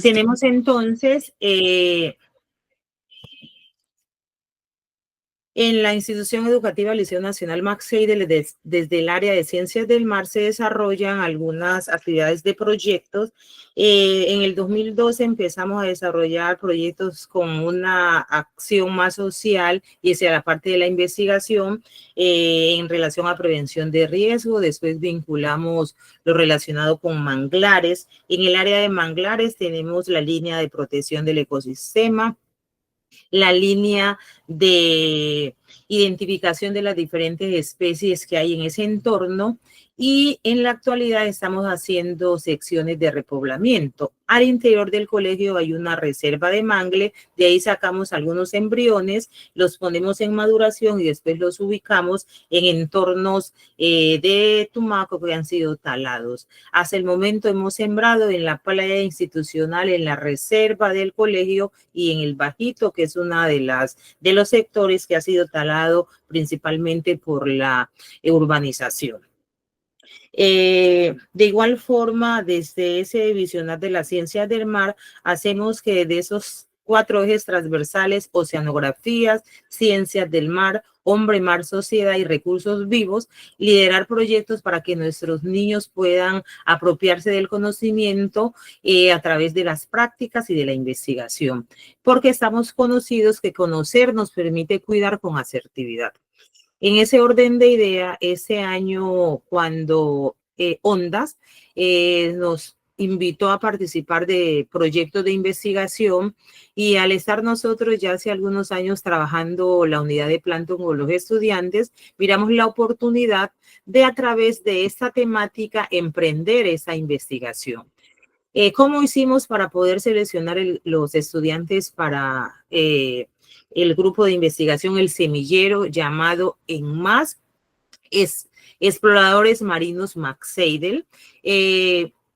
Tenemos entonces en la institución educativa Liceo Nacional Max Seidel, desde el área de Ciencias del Mar, se desarrollan algunas actividades de proyectos. En el 2012 empezamos a desarrollar proyectos con una acción más social y hacia la parte de la investigación en relación a prevención de riesgo. Después vinculamos lo relacionado con manglares. En el área de manglares tenemos la línea de protección del ecosistema, la línea de identificación de las diferentes especies que hay en ese entorno, y en la actualidad estamos haciendo secciones de repoblamiento. Al interior del colegio hay una reserva de mangle, de ahí sacamos algunos embriones, los ponemos en maduración y después los ubicamos en entornos de Tumaco que han sido talados. Hasta el momento hemos sembrado en la playa institucional, en la reserva del colegio y en el Bajito, que es una de los sectores que ha sido talado principalmente por la urbanización. De igual forma, desde ese visionar de las ciencias del mar, hacemos que de esos 4 ejes transversales: oceanografías, ciencias del mar, hombre, mar, sociedad y recursos vivos, liderar proyectos para que nuestros niños puedan apropiarse del conocimiento a través de las prácticas y de la investigación, porque estamos conocidos que conocer nos permite cuidar con asertividad. En ese orden de idea, ese año cuando Ondas nos invitó a participar de proyectos de investigación, y al estar nosotros ya hace algunos años trabajando la unidad de plancton con los estudiantes, miramos la oportunidad de, a través de esta temática, emprender esa investigación. ¿Cómo hicimos para poder seleccionar los estudiantes para el grupo de investigación, el semillero llamado ENMAS, Exploradores Marinos Max Seidel?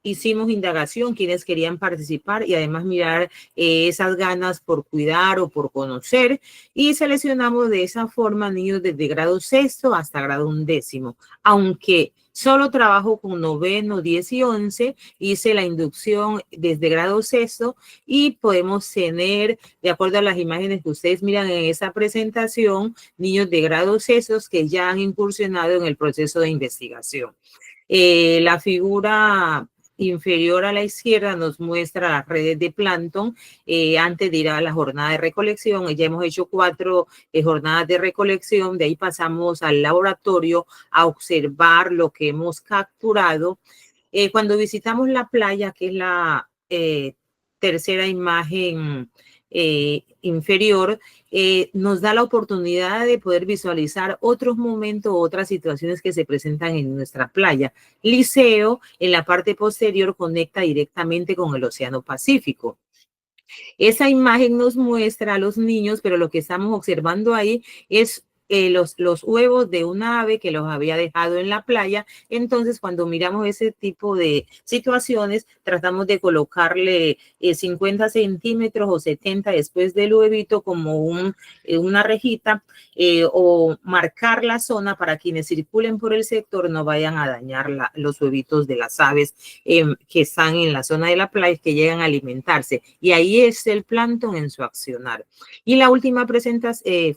Hicimos indagación, quienes querían participar, y además mirar esas ganas por cuidar o por conocer, y seleccionamos de esa forma niños desde grado 6 hasta grado 11, aunque solo trabajo con 9, 10 y 11, hice la inducción desde grado 6, y podemos tener, de acuerdo a las imágenes que ustedes miran en esa presentación, niños de grado 6 que ya han incursionado en el proceso de investigación. La figura inferior a la izquierda nos muestra las redes de plancton antes de ir a la jornada de recolección. Ya hemos hecho 4 jornadas de recolección, de ahí pasamos al laboratorio a observar lo que hemos capturado. Cuando visitamos la playa, que es la tercera imagen inferior, nos da la oportunidad de poder visualizar otros momentos, otras situaciones que se presentan en nuestra playa. Liceo, en la parte posterior, conecta directamente con el Océano Pacífico. Esa imagen nos muestra a los niños, pero lo que estamos observando ahí es los huevos de un ave que los había dejado en la playa. Entonces, cuando miramos ese tipo de situaciones, tratamos de colocarle 50 centímetros o 70 después del huevito como una rejita, o marcar la zona para quienes circulen por el sector no vayan a dañar los huevitos de las aves que están en la zona de la playa, que llegan a alimentarse. Y ahí es el plancton en su accionar. Y la última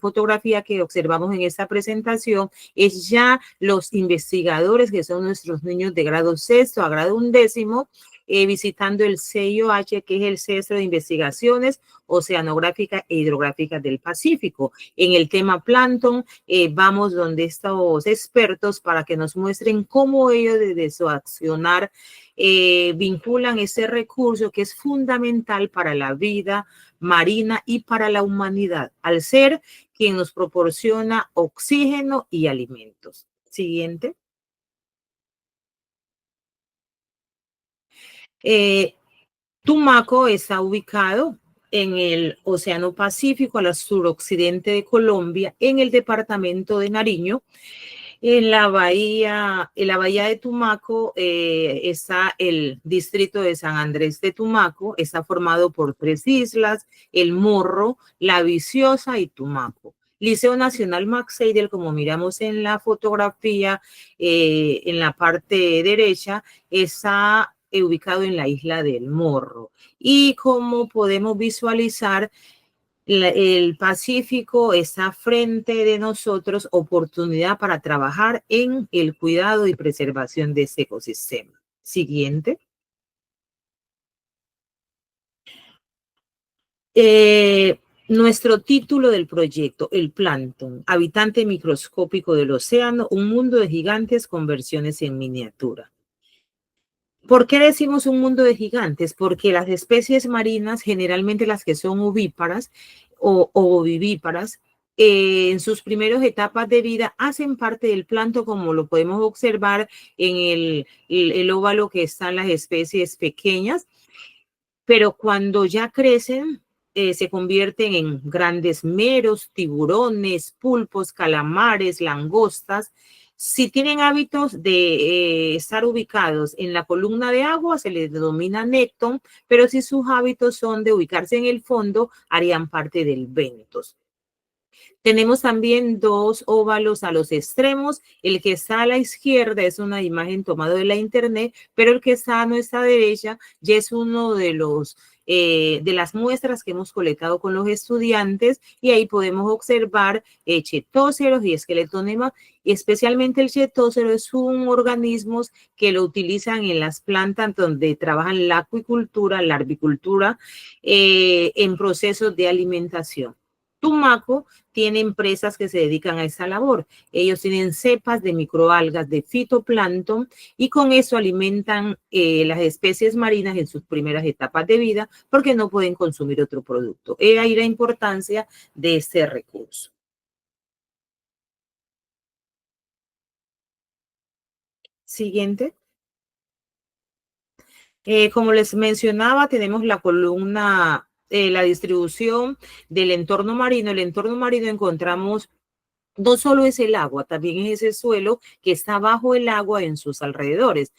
fotografía que observamos en esta presentación es ya los investigadores, que son nuestros niños de grado 6 a grado 11, visitando el CIOH, que es el Centro de Investigaciones Oceanográficas e Hidrográficas del Pacífico. En el tema plancton, vamos donde estos expertos para que nos muestren cómo ellos desde su accionar vinculan ese recurso que es fundamental para la vida marina y para la humanidad, al ser quien nos proporciona oxígeno y alimentos. Siguiente. Tumaco está ubicado en el Océano Pacífico, al suroccidente de Colombia, en el departamento de Nariño. En la bahía de Tumaco está el distrito de San Andrés de Tumaco. Está formado por 3 islas: El Morro, La Viciosa y Tumaco. Liceo Nacional Max Seidel, como miramos en la fotografía, en la parte derecha, está ubicado en la isla del Morro. Y como podemos visualizar, el Pacífico está frente de nosotros, oportunidad para trabajar en el cuidado y preservación de este ecosistema. Siguiente. Nuestro título del proyecto, el plancton, habitante microscópico del océano, un mundo de gigantes con versiones en miniatura. ¿Por qué decimos un mundo de gigantes? Porque las especies marinas, generalmente las que son ovíparas o ovovivíparas, en sus primeras etapas de vida hacen parte del plancton, como lo podemos observar en el óvalo que están las especies pequeñas, pero cuando ya crecen, se convierten en grandes meros, tiburones, pulpos, calamares, langostas. Si tienen hábitos de estar ubicados en la columna de agua, se les denomina nécton, pero si sus hábitos son de ubicarse en el fondo, harían parte del bentos. Tenemos también dos óvalos a los extremos. El que está a la izquierda es una imagen tomada de la internet, pero el que está a nuestra derecha ya es uno de las muestras que hemos colectado con los estudiantes, y ahí podemos observar chetóceros y esqueletonema. Especialmente el chetócero es un organismo que lo utilizan en las plantas donde trabajan la acuicultura, la larvicultura, en procesos de alimentación. Tumaco tiene empresas que se dedican a esa labor. Ellos tienen cepas de microalgas de fitoplancton y con eso alimentan las especies marinas en sus primeras etapas de vida, porque no pueden consumir otro producto. Ahí la importancia de este recurso. Siguiente. Como les mencionaba, tenemos la columna, la distribución del entorno marino. El entorno marino encontramos no solo es el agua, también es ese suelo que está bajo el agua en sus alrededores.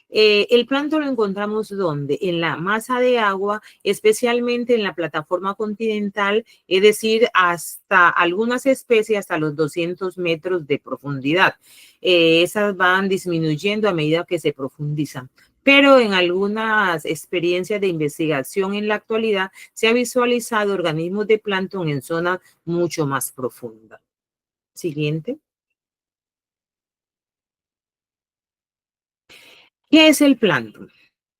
El plancton lo encontramos ¿dónde? En la masa de agua, especialmente en la plataforma continental, es decir, hasta algunas especies hasta los 200 metros de profundidad. Esas van disminuyendo a medida que se profundizan. Pero en algunas experiencias de investigación en la actualidad se ha visualizado organismos de plancton en zonas mucho más profundas. Siguiente. ¿Qué es el plancton?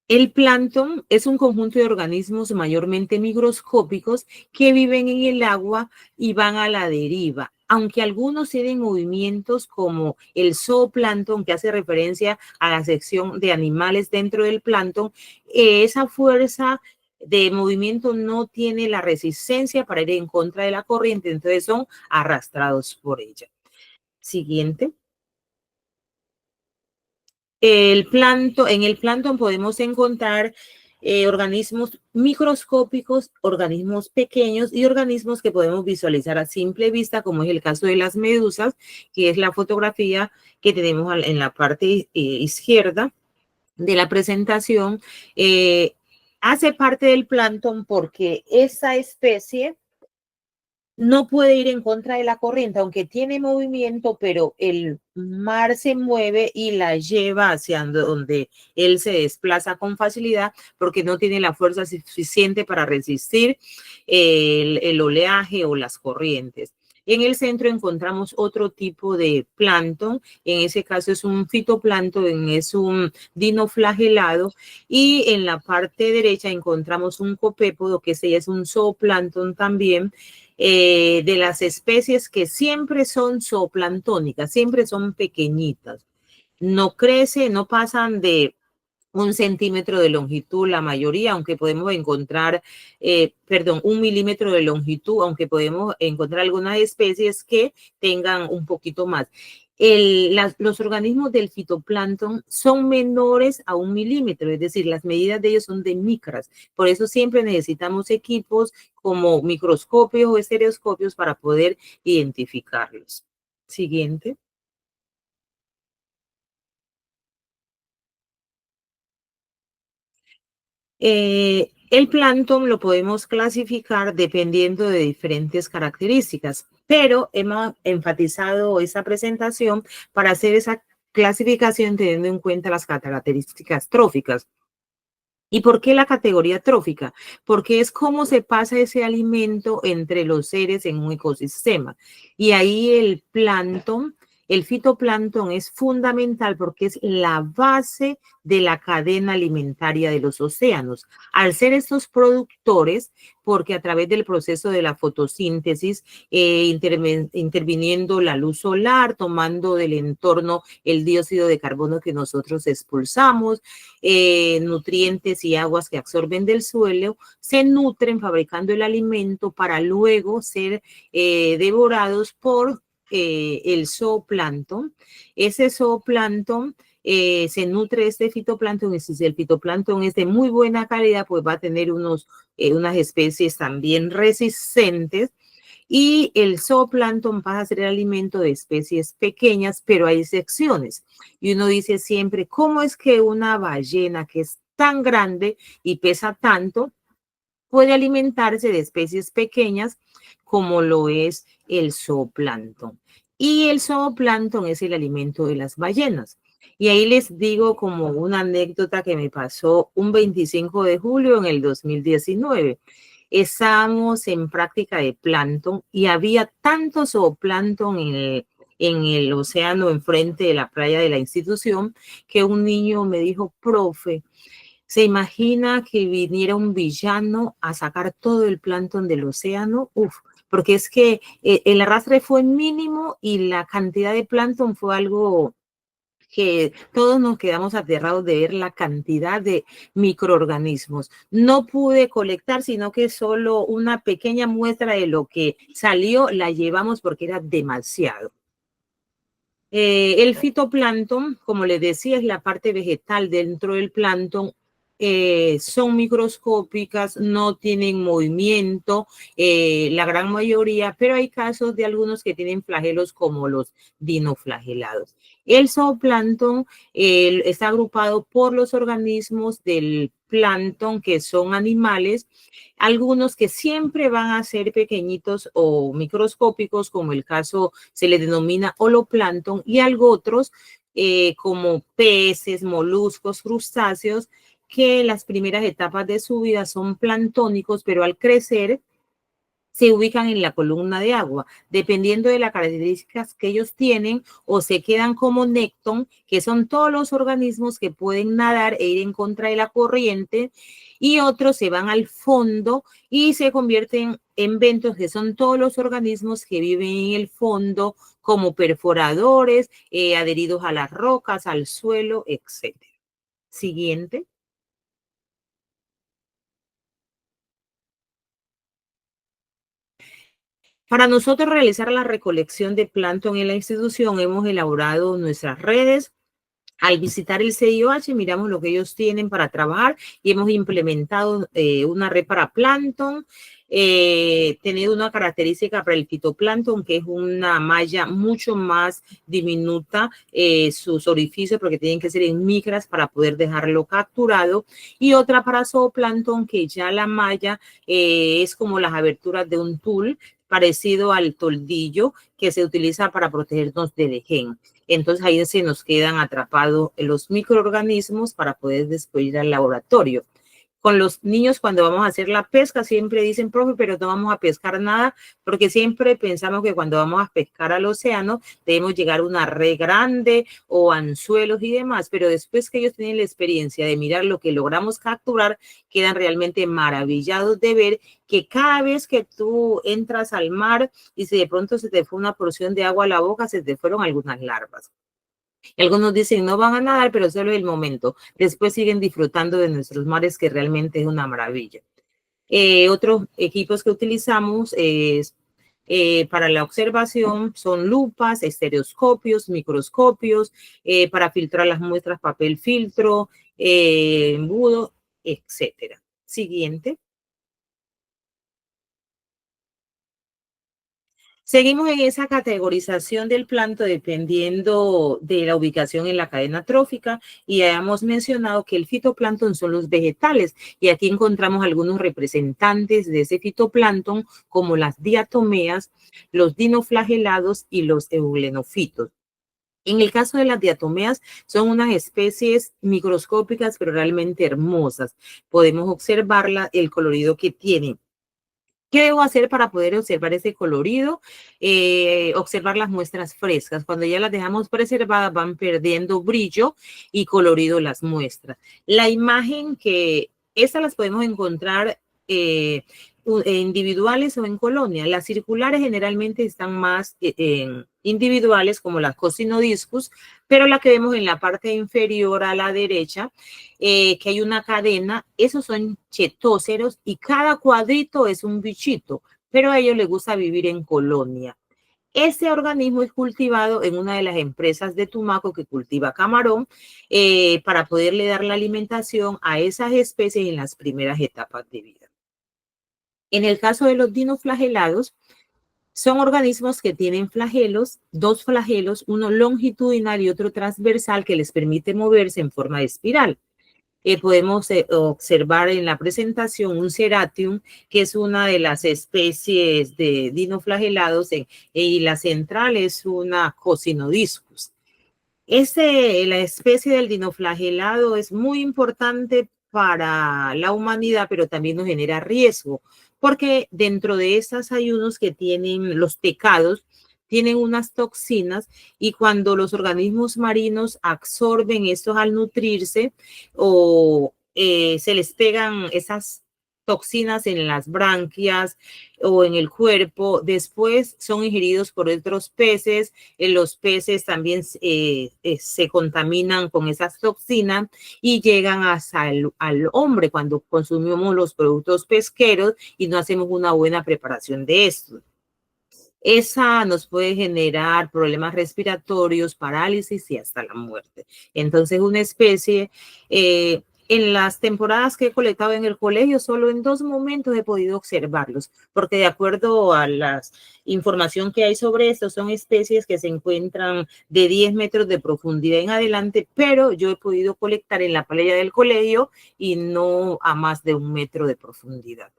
El plancton es un conjunto de organismos mayormente microscópicos que viven en el agua y van a la deriva, aunque algunos tienen movimientos como el zooplancton, que hace referencia a la sección de animales dentro del plancton. Esa fuerza de movimiento no tiene la resistencia para ir en contra de la corriente, entonces son arrastrados por ella. Siguiente. En el plancton podemos encontrar organismos microscópicos, organismos pequeños y organismos que podemos visualizar a simple vista, como es el caso de las medusas, que es la fotografía que tenemos en la parte izquierda de la presentación. Hace parte del plancton porque esa especie no puede ir en contra de la corriente, aunque tiene movimiento, pero el mar se mueve y la lleva hacia donde él se desplaza con facilidad, porque no tiene la fuerza suficiente para resistir el oleaje o las corrientes. En el centro encontramos otro tipo de plancton, en ese caso es un fitoplancton, es un dinoflagelado, y en la parte derecha encontramos un copépodo, que ese es un zooplancton también, de las especies que siempre son zooplanctónicas, siempre son pequeñitas. No crece, no pasan de 1 centímetro de longitud la mayoría, aunque podemos encontrar, 1 milímetro de longitud, aunque podemos encontrar algunas especies que tengan un poquito más. Los organismos del fitoplancton son menores a 1 milímetro, es decir, las medidas de ellos son de micras. Por eso siempre necesitamos equipos como microscopios o estereoscopios para poder identificarlos. Siguiente. El plancton lo podemos clasificar dependiendo de diferentes características, pero hemos enfatizado esa presentación para hacer esa clasificación teniendo en cuenta las características tróficas. ¿Y por qué la categoría trófica? Porque es cómo se pasa ese alimento entre los seres en un ecosistema. Y ahí el plancton, el fitoplancton es fundamental porque es la base de la cadena alimentaria de los océanos. Al ser estos productores, porque a través del proceso de la fotosíntesis, interviniendo la luz solar, tomando del entorno el dióxido de carbono que nosotros expulsamos, nutrientes y aguas que absorben del suelo, se nutren fabricando el alimento para luego ser devorados por el zooplancton. Ese zooplancton se nutre de este fitoplancton, y si el fitoplancton es de muy buena calidad, pues va a tener unas especies también resistentes, y el zooplancton pasa a ser el alimento de especies pequeñas, pero hay excepciones. Y uno dice siempre, ¿cómo es que una ballena que es tan grande y pesa tanto puede alimentarse de especies pequeñas como lo es el zooplancton? Y el zooplancton es el alimento de las ballenas. Y ahí les digo como una anécdota que me pasó un 25 de julio en el 2019. Estábamos en práctica de plancton y había tanto zooplancton en el océano enfrente de la playa de la institución que un niño me dijo, profe, ¿se imagina que viniera un villano a sacar todo el plancton del océano? Uf, porque es que el arrastre fue mínimo y la cantidad de plancton fue algo que todos nos quedamos aterrados de ver la cantidad de microorganismos. No pude colectar, sino que solo una pequeña muestra de lo que salió la llevamos porque era demasiado. El fitoplancton, como les decía, es la parte vegetal dentro del plancton. Son microscópicas, no tienen movimiento, la gran mayoría, pero hay casos de algunos que tienen flagelos como los dinoflagelados. El zooplancton está agrupado por los organismos del plancton, que son animales, algunos que siempre van a ser pequeñitos o microscópicos, como el caso se le denomina holoplancton, y algo otros como peces, moluscos, crustáceos, que en las primeras etapas de su vida son planctónicos, pero al crecer se ubican en la columna de agua, dependiendo de las características que ellos tienen, o se quedan como nécton, que son todos los organismos que pueden nadar e ir en contra de la corriente, y otros se van al fondo y se convierten en bentos, que son todos los organismos que viven en el fondo, como perforadores, adheridos a las rocas, al suelo, etc. Siguiente. Para nosotros realizar la recolección de plancton en la institución, hemos elaborado nuestras redes. Al visitar el CIOH, miramos lo que ellos tienen para trabajar y hemos implementado una red para plancton, tenido una característica para el fitoplancton, que es una malla mucho más diminuta, sus orificios, porque tienen que ser en micras para poder dejarlo capturado, y otra para zooplancton, que ya la malla es como las aberturas de un tul, parecido al toldillo que se utiliza para protegernos del ején. Entonces ahí se nos quedan atrapados los microorganismos para poder después ir al laboratorio. Con los niños, cuando vamos a hacer la pesca, siempre dicen, profe, pero no vamos a pescar nada, porque siempre pensamos que cuando vamos a pescar al océano debemos llegar a una red grande o anzuelos y demás, pero después que ellos tienen la experiencia de mirar lo que logramos capturar, quedan realmente maravillados de ver que cada vez que tú entras al mar y si de pronto se te fue una porción de agua a la boca, se te fueron algunas larvas. Y algunos dicen no van a nadar, pero solo es el momento. Después siguen disfrutando de nuestros mares, que realmente es una maravilla. Otros equipos que utilizamos para la observación son lupas, estereoscopios, microscopios, para filtrar las muestras, papel filtro, embudo, etcétera. Siguiente. Seguimos en esa categorización del plancton dependiendo de la ubicación en la cadena trófica, y ya hemos mencionado que el fitoplancton son los vegetales, y aquí encontramos algunos representantes de ese fitoplancton como las diatomeas, los dinoflagelados y los euglenófitos. En el caso de las diatomeas, son unas especies microscópicas, pero realmente hermosas. Podemos observarla, el colorido que tienen. ¿Qué debo hacer para poder observar ese colorido? Observar las muestras frescas. Cuando ya las dejamos preservadas, van perdiendo brillo y colorido las muestras. La imagen que, estas las podemos encontrar individuales o en colonia. Las circulares generalmente están más individuales, como las cocinodiscus, pero la que vemos en la parte inferior a la derecha, que hay una cadena, esos son chetóceros y cada cuadrito es un bichito, pero a ellos les gusta vivir en colonia. Este organismo es cultivado en una de las empresas de Tumaco que cultiva camarón para poderle dar la alimentación a esas especies en las primeras etapas de vida. En el caso de los dinoflagelados, son organismos que tienen flagelos, dos flagelos, uno longitudinal y otro transversal que les permite moverse en forma de espiral. Podemos observar en la presentación un Ceratium, que es una de las especies de dinoflagelados, y la central es una Cocinodiscus. La especie del dinoflagelado es muy importante para la humanidad, pero también nos genera riesgo, porque dentro de esas hay unos que tienen los tecados, tienen unas toxinas y cuando los organismos marinos absorben estos al nutrirse o se les pegan esas toxinas en las branquias o en el cuerpo, después son ingeridos por otros peces, los peces también se contaminan con esas toxinas y llegan hasta al hombre cuando consumimos los productos pesqueros y no hacemos una buena preparación de esto. Esa nos puede generar problemas respiratorios, parálisis y hasta la muerte. Entonces, una especie, en las temporadas que he colectado en el colegio, solo en 2 momentos he podido observarlos, porque de acuerdo a la información que hay sobre esto, son especies que se encuentran de 10 metros de profundidad en adelante, pero yo he podido colectar en la playa del colegio y no a más de 1 metro de profundidad.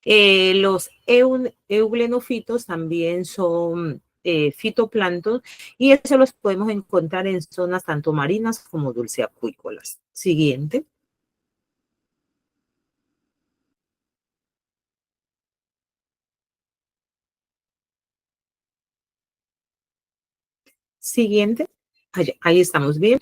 Los euglonofitos también son fitoplancton y eso los podemos encontrar en zonas tanto marinas como dulceacuícolas. Siguiente. Siguiente. Ahí estamos bien.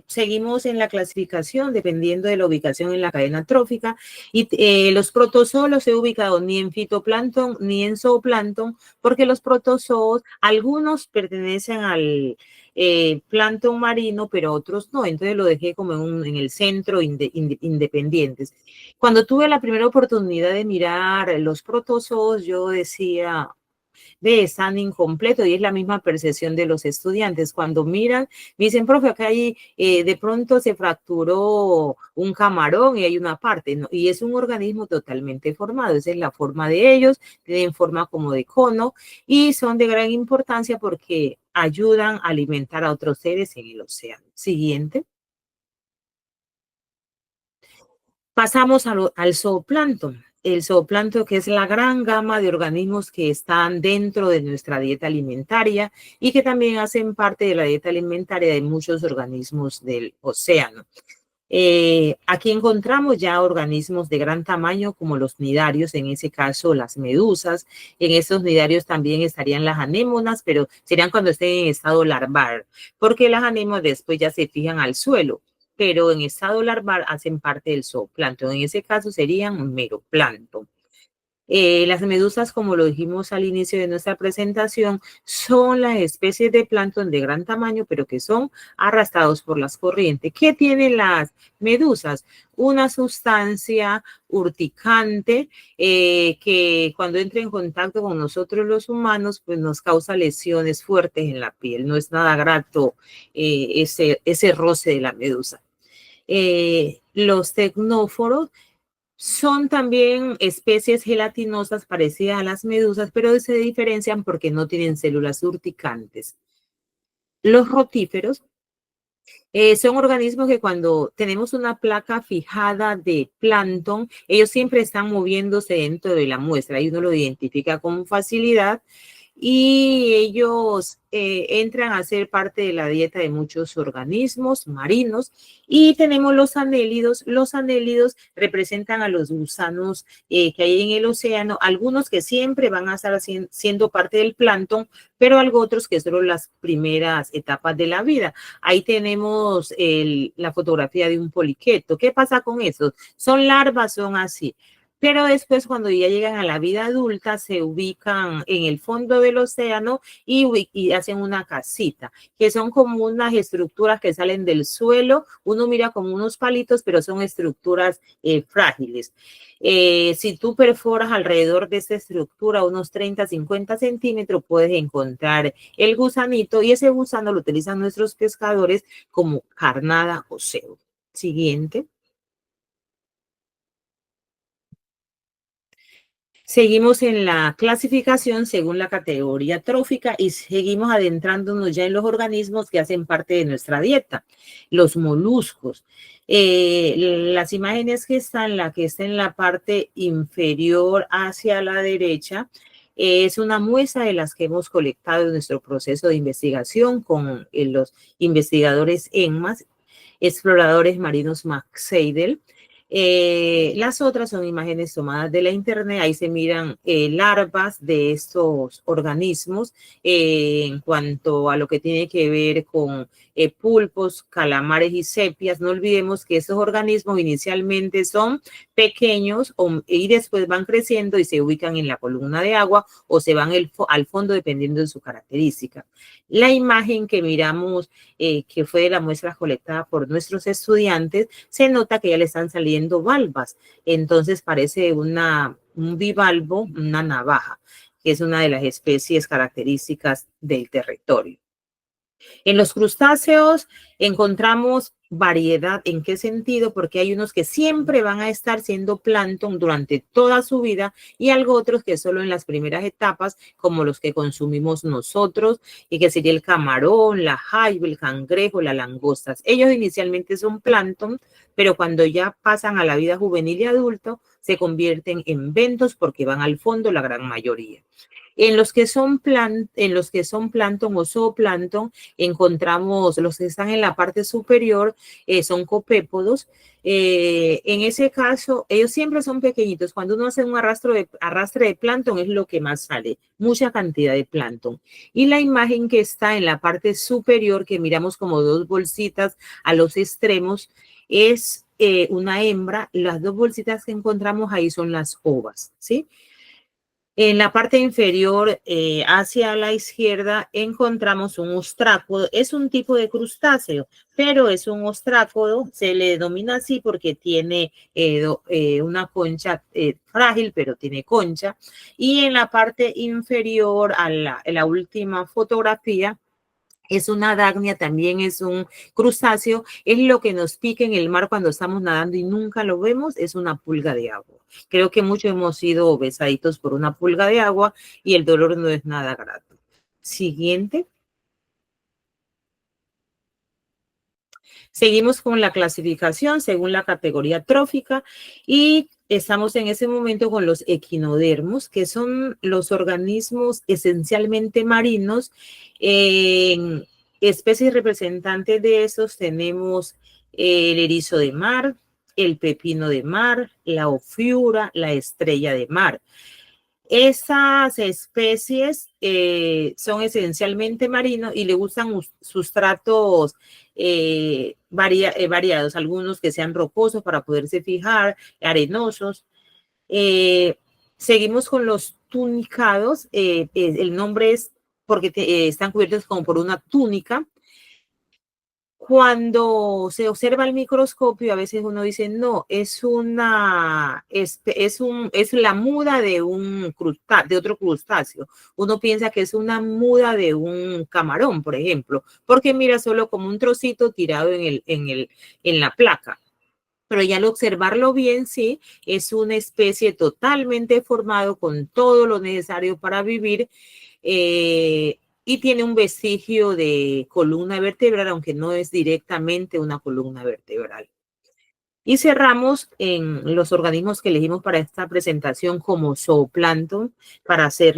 Seguimos en la clasificación dependiendo de la ubicación en la cadena trófica y los protozoos los he ubicado ni en fitoplancton ni en zooplancton porque los protozoos, algunos pertenecen al plancton marino, pero otros no. Entonces lo dejé como en el centro independientes. Cuando tuve la primera oportunidad de mirar los protozoos, yo decía, están incompletos y es la misma percepción de los estudiantes. Cuando miran, me dicen, profe, acá hay, de pronto se fracturó un camarón y hay una parte, ¿no? Y es un organismo totalmente formado, esa es la forma de ellos, tienen forma como de cono y son de gran importancia porque ayudan a alimentar a otros seres en el océano. Siguiente. Pasamos al zooplancton. El zooplancton, que es la gran gama de organismos que están dentro de nuestra dieta alimentaria y que también hacen parte de la dieta alimentaria de muchos organismos del océano. Aquí encontramos ya organismos de gran tamaño como los nidarios, en ese caso las medusas. En esos nidarios también estarían las anémonas, pero serían cuando estén en estado larval, porque las anémonas después ya se fijan al suelo, pero en estado larval hacen parte del zooplancton. En ese caso serían meroplancton. Las medusas, como lo dijimos al inicio de nuestra presentación, son las especies de plancton de gran tamaño, pero que son arrastrados por las corrientes. ¿Qué tienen las medusas? Una sustancia urticante que cuando entra en contacto con nosotros los humanos, pues nos causa lesiones fuertes en la piel. No es nada grato ese roce de la medusa. Los tecnóforos son también especies gelatinosas parecidas a las medusas, pero se diferencian porque no tienen células urticantes. Los rotíferos son organismos que cuando tenemos una placa fijada de plancton, ellos siempre están moviéndose dentro de la muestra y uno lo identifica con facilidad. y ellos entran a ser parte de la dieta de muchos organismos marinos. Y tenemos los anélidos. Los anélidos representan a los gusanos que hay en el océano, algunos que siempre van a estar siendo parte del plancton, pero algo otros que son las primeras etapas de la vida. Ahí tenemos la fotografía de un poliqueto. ¿Qué pasa con eso? Son larvas, son así. Pero después, cuando ya llegan a la vida adulta, se ubican en el fondo del océano y hacen una casita, que son como unas estructuras que salen del suelo. Uno mira como unos palitos, pero son estructuras frágiles. Si tú perforas alrededor de esta estructura unos 30, 50 centímetros, puedes encontrar el gusanito, y ese gusano lo utilizan nuestros pescadores como carnada o cebo. Siguiente. Seguimos en la clasificación según la categoría trófica y seguimos adentrándonos ya en los organismos que hacen parte de nuestra dieta, los moluscos. Las imágenes que están, la que está en la parte inferior hacia la derecha, es una muestra de las que hemos colectado en nuestro proceso de investigación con los investigadores ENMAS, exploradores marinos Max Seidel. Las otras son imágenes tomadas de la internet. Ahí se miran larvas de estos organismos en cuanto a lo que tiene que ver con pulpos, calamares y sepias. No olvidemos que estos organismos inicialmente son pequeños y después van creciendo y se ubican en la columna de agua o se van al fondo dependiendo de su característica. La imagen que miramos, que fue de la muestra colectada por nuestros estudiantes, se nota que ya le están saliendo valvas. Entonces parece un bivalvo, una navaja, que es una de las especies características del territorio. En los crustáceos encontramos variedad. ¿En qué sentido? Porque hay unos que siempre van a estar siendo plancton durante toda su vida y algo otros que solo en las primeras etapas, como los que consumimos nosotros, y que sería el camarón, la jaiba, el cangrejo, las langostas. Ellos inicialmente son plancton, pero cuando ya pasan a la vida juvenil y adulto, se convierten en bentos porque van al fondo la gran mayoría. En los que son plancton o zooplancton, encontramos los que están en la parte superior, son copépodos. En ese caso, ellos siempre son pequeñitos. Cuando uno hace un arrastre de plancton, es lo que más sale, mucha cantidad de plancton. Y la imagen que está en la parte superior, que miramos como dos bolsitas a los extremos, es una hembra. Las dos bolsitas que encontramos ahí son las ovas, ¿sí? En la parte inferior, hacia la izquierda, encontramos un ostrácodo. Es un tipo de crustáceo, pero es un ostrácodo. Se le denomina así porque tiene una concha frágil, pero tiene concha. Y en la parte inferior, en la última fotografía, es una adagnia, también es un crustáceo, es lo que nos pica en el mar cuando estamos nadando y nunca lo vemos, es una pulga de agua. Creo que muchos hemos sido besaditos por una pulga de agua y el dolor no es nada grato. Siguiente. Seguimos con la clasificación según la categoría trófica y estamos en ese momento con los equinodermos, que son los organismos esencialmente marinos. En especies representantes de esos tenemos el erizo de mar, el pepino de mar, la ofiura, la estrella de mar. Esas especies son esencialmente marinos y le gustan sustratos variados, algunos que sean rocosos para poderse fijar, arenosos. Seguimos con los tunicados. El nombre es porque están cubiertos como por una túnica. Cuando se observa el microscopio, a veces uno dice, no, es la muda de de otro crustáceo. Uno piensa que es una muda de un camarón, por ejemplo, porque mira solo como un trocito tirado en la placa. Pero ya al observarlo bien, sí, es una especie totalmente formado con todo lo necesario para vivir. Y tiene un vestigio de columna vertebral, aunque no es directamente una columna vertebral. Y cerramos en los organismos que elegimos para esta presentación como zooplancton, para hacer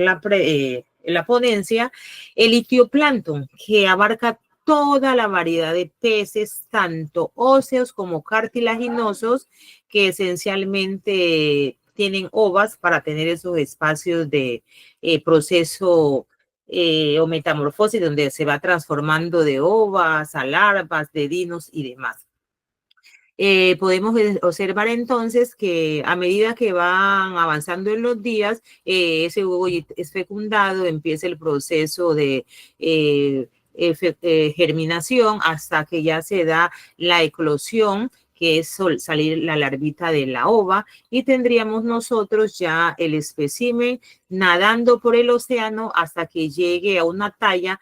la ponencia, el ictioplancton, que abarca toda la variedad de peces, tanto óseos como cartilaginosos, que esencialmente tienen ovas para tener esos espacios de proceso o metamorfosis, donde se va transformando de ovas a larvas, de dinos y demás. Podemos observar entonces que a medida que van avanzando en los días, ese huevo es fecundado, empieza el proceso de germinación hasta que ya se da la eclosión, que es salir la larvita de la ova, y tendríamos nosotros ya el espécimen nadando por el océano hasta que llegue a una talla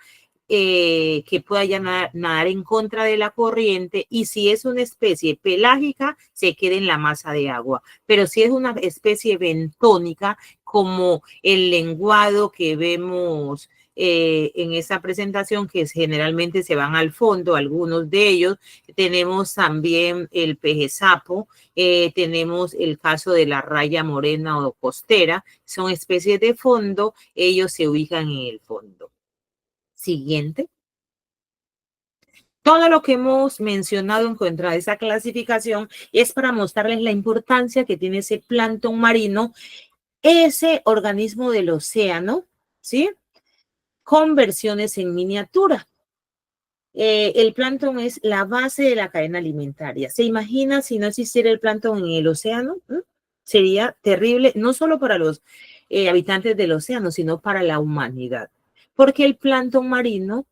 que pueda ya nadar en contra de la corriente, y si es una especie pelágica, se quede en la masa de agua. Pero si es una especie bentónica, como el lenguado que vemos en esa presentación, que generalmente se van al fondo, algunos de ellos, tenemos también el peje sapo, tenemos el caso de la raya morena o costera, son especies de fondo, ellos se ubican en el fondo. Siguiente. Todo lo que hemos mencionado en contra de esa clasificación es para mostrarles la importancia que tiene ese plancton marino, ese organismo del océano, ¿sí? Con versiones en miniatura. El plancton es la base de la cadena alimentaria. ¿Se imagina si no existiera el plancton en el océano? Sería terrible, no solo para los habitantes del océano, sino para la humanidad. Porque el plancton marino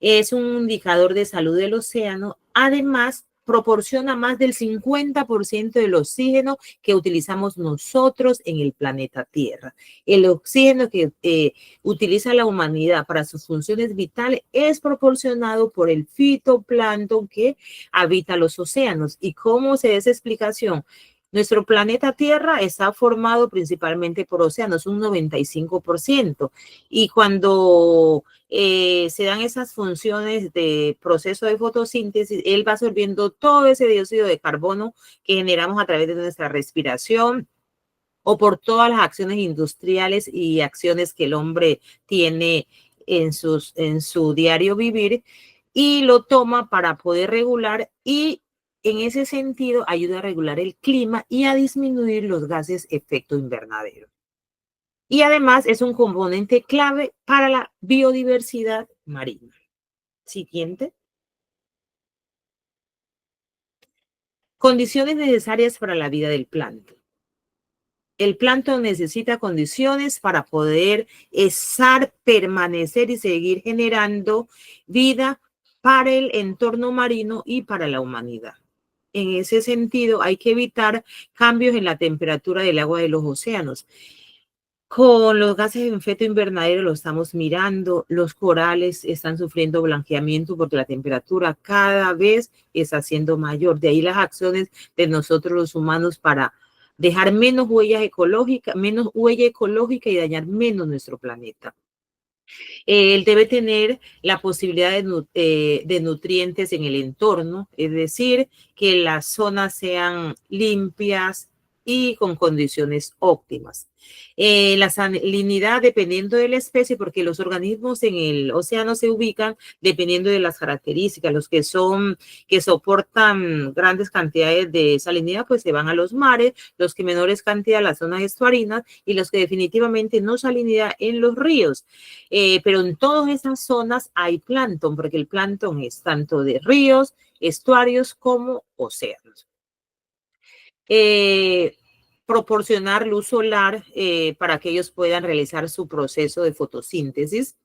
es un indicador de salud del océano. Además, proporciona más del 50% del oxígeno que utilizamos nosotros en el planeta Tierra. El oxígeno que utiliza la humanidad para sus funciones vitales es proporcionado por el fitoplancton que habita los océanos. ¿Y cómo se da esa explicación? Nuestro planeta Tierra está formado principalmente por océanos, un 95%. Y cuando se dan esas funciones de proceso de fotosíntesis, él va absorbiendo todo ese dióxido de carbono que generamos a través de nuestra respiración o por todas las acciones industriales y acciones que el hombre tiene en su diario vivir, y lo toma para poder regular, y en ese sentido ayuda a regular el clima y a disminuir los gases efecto invernadero. Y además es un componente clave para la biodiversidad marina. Siguiente. Condiciones necesarias para la vida del plancton. El plancton necesita condiciones para poder estar, permanecer y seguir generando vida para el entorno marino y para la humanidad. En ese sentido, hay que evitar cambios en la temperatura del agua de los océanos. Con los gases de efecto invernadero lo estamos mirando, los corales están sufriendo blanqueamiento porque la temperatura cada vez está siendo mayor. De ahí las acciones de nosotros los humanos para dejar menos huella ecológica y dañar menos nuestro planeta. Él debe tener la posibilidad de nutrientes en el entorno, es decir, que las zonas sean limpias y con condiciones óptimas. La salinidad dependiendo de la especie, porque los organismos en el océano se ubican dependiendo de las características. Los que soportan grandes cantidades de salinidad, pues se van a los mares, los que menores cantidad a las zonas estuarinas, y los que definitivamente no salinidad en los ríos. Pero en todas esas zonas hay plancton, porque el plancton es tanto de ríos, estuarios como océanos. Proporcionar luz solar para que ellos puedan realizar su proceso de fotosíntesis,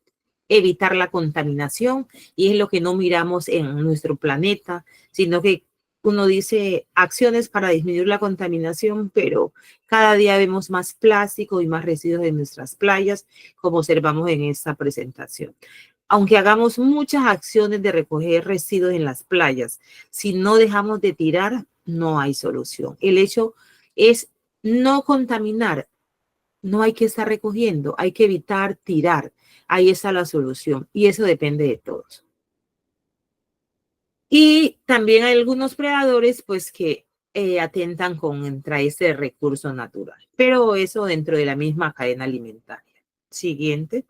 evitar la contaminación, y es lo que no miramos en nuestro planeta, sino que uno dice acciones para disminuir la contaminación, pero cada día vemos más plástico y más residuos en nuestras playas, como observamos en esta presentación. Aunque hagamos muchas acciones de recoger residuos en las playas, si no dejamos de tirar, no hay solución. El hecho es no contaminar. No hay que estar recogiendo, hay que evitar tirar. Ahí está la solución, y eso depende de todos. Y también hay algunos predadores pues que atentan contra este recurso natural, pero eso dentro de la misma cadena alimentaria. Siguiente.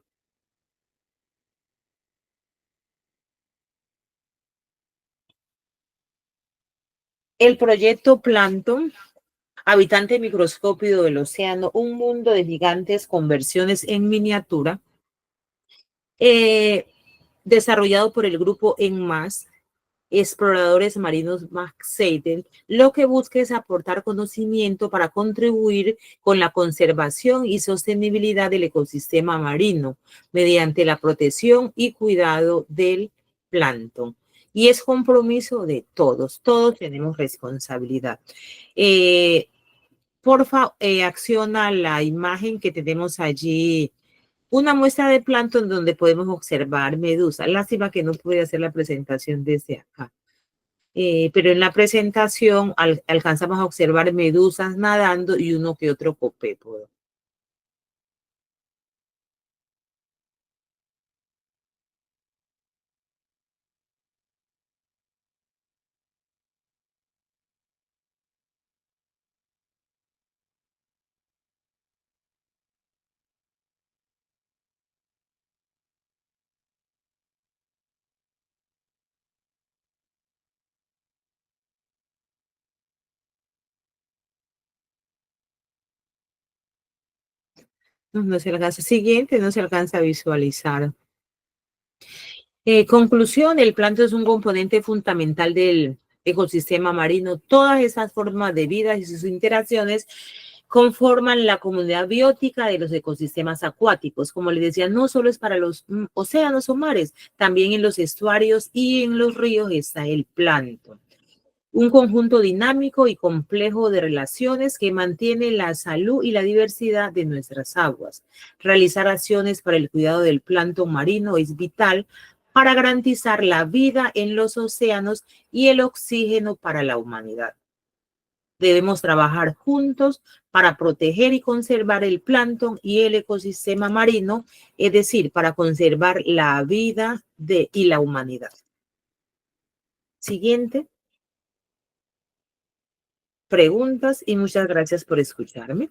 El proyecto Plankton, habitante microscópico del océano, un mundo de gigantes con versiones en miniatura, eh, desarrollado por el grupo ENMAS, Exploradores Marinos Max Seidel, lo que busca es aportar conocimiento para contribuir con la conservación y sostenibilidad del ecosistema marino mediante la protección y cuidado del plancton. Y es compromiso de todos, todos tenemos responsabilidad. Porfa, acciona la imagen que tenemos allí, una muestra de plancton donde podemos observar medusas. Lástima que no pude hacer la presentación desde acá. Pero en la presentación alcanzamos a observar medusas nadando y uno que otro copépodo. No, no se alcanza. Siguiente, no se alcanza a visualizar. Conclusión, el plancton es un componente fundamental del ecosistema marino. Todas esas formas de vida y sus interacciones conforman la comunidad biótica de los ecosistemas acuáticos. Como les decía, no solo es para los océanos o mares, también en los estuarios y en los ríos está el plancton. Un conjunto dinámico y complejo de relaciones que mantiene la salud y la diversidad de nuestras aguas. Realizar acciones para el cuidado del plancton marino es vital para garantizar la vida en los océanos y el oxígeno para la humanidad. Debemos trabajar juntos para proteger y conservar el plancton y el ecosistema marino, es decir, para conservar la vida y la humanidad. Siguiente. Preguntas y muchas gracias por escucharme.